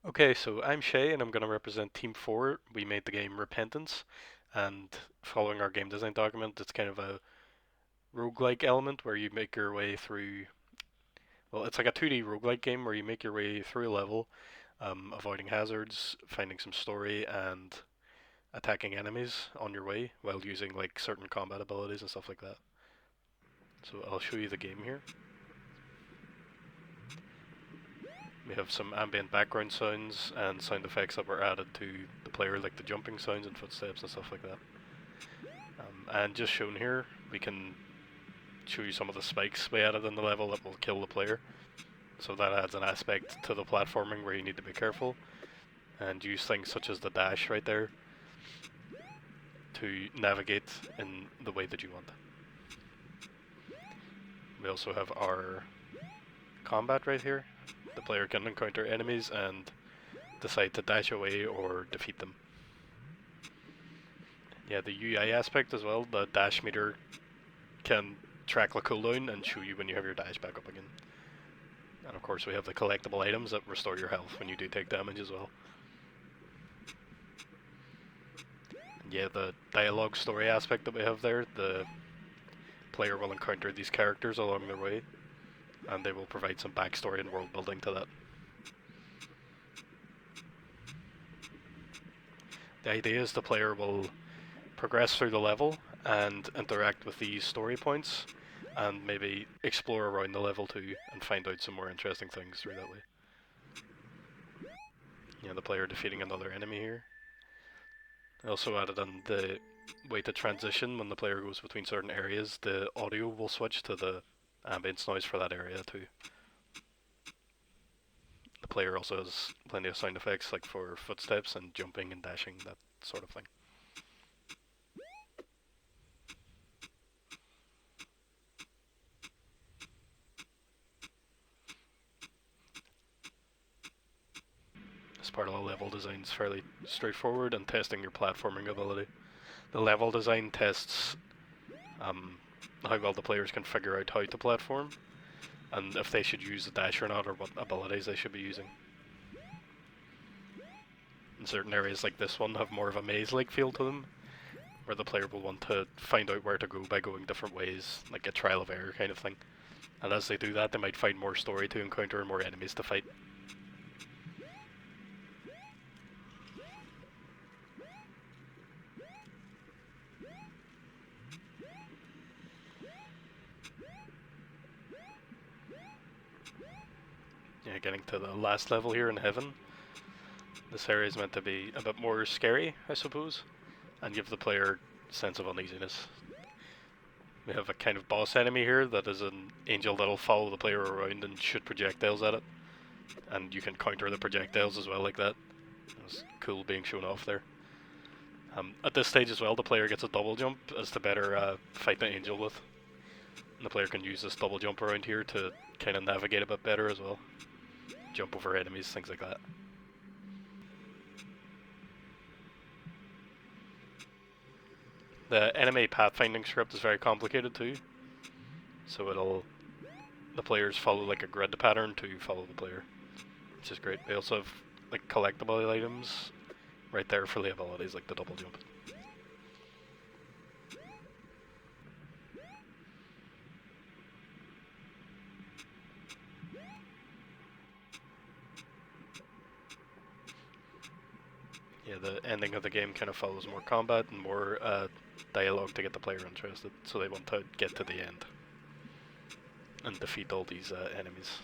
Okay, so I'm Shay and I'm going to represent Team 4. We made the game Repentance, and following our game design document, it's kind of a roguelike element where you make your way through. Well, it's like a 2D roguelike game where you make your way through a level, avoiding hazards, finding some story, and attacking enemies on your way while using like certain combat abilities and stuff like that. So I'll show you the game here. We have some ambient background sounds and sound effects that were added to the player, like the jumping sounds and footsteps and stuff like that. And just shown here, we can show you some of the spikes we added in the level that will kill the player. So that adds an aspect to the platforming where you need to be careful and use things such as the dash right there to navigate in the way that you want. We also have our combat right here. The player can encounter enemies and decide to dash away or defeat them. Yeah, the UI aspect as well, the dash meter can track the cooldown and show you when you have your dash back up again. And of course we have the collectible items that restore your health when you do take damage as well. And yeah, the dialogue story aspect that we have there, the player will encounter these characters along their way, and they will provide some backstory and world building to that. The idea is the player will progress through the level and interact with these story points and maybe explore around the level too and find out some more interesting things through that way. Yeah, the player defeating another enemy here. I also added in the way to transition when the player goes between certain areas, the audio will switch to the ambience noise for that area too. The player also has plenty of sound effects like for footsteps and jumping and dashing, that sort of thing. This part of the level design is fairly straightforward and testing your platforming ability. The level design tests how well the players can figure out how to platform and if they should use the dash or not or what abilities they should be using. In certain areas like this one have more of a maze-like feel to them, where the player will want to find out where to go by going different ways, like a trial of error kind of thing. And as they do that, they might find more story to encounter and more enemies to fight. Yeah, getting to the last level here in Heaven. This area is meant to be a bit more scary, I suppose, and give the player a sense of uneasiness. We have a kind of boss enemy here that is an angel that'll follow the player around and shoot projectiles at it. And you can counter the projectiles as well like that. It's cool being shown off there. At this stage as well, the player gets a double jump as to better fight the angel with. And the player can use this double jump around here to kind of navigate a bit better as well. Jump over enemies, things like that. The enemy pathfinding script is very complicated too. So the players follow like a grid pattern to follow the player, which is great. They also have like collectible items right there for the abilities, like the double jump. Yeah, the ending of the game kind of follows more combat and more dialogue to get the player interested, so they want to get to the end and defeat all these enemies.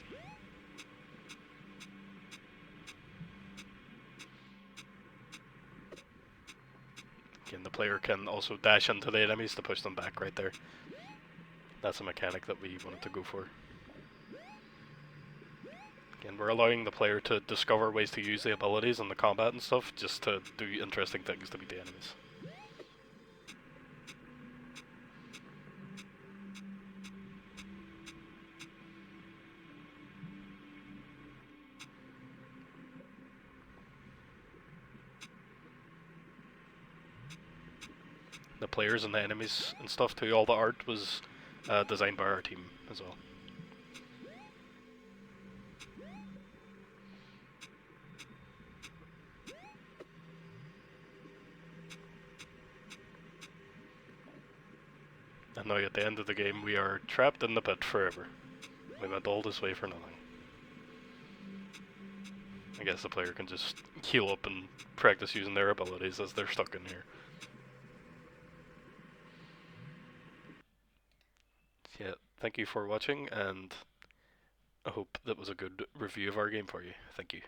Again, the player can also dash into the enemies to push them back right there. That's a mechanic that we wanted to go for. Again, we're allowing the player to discover ways to use the abilities and the combat and stuff, just to do interesting things to beat the enemies. The players and the enemies and stuff too, all the art was designed by our team as well. And now at the end of the game, we are trapped in the pit forever. We went all this way for nothing. I guess the player can just heal up and practice using their abilities as they're stuck in here. Yeah, thank you for watching, and I hope that was a good review of our game for you. Thank you.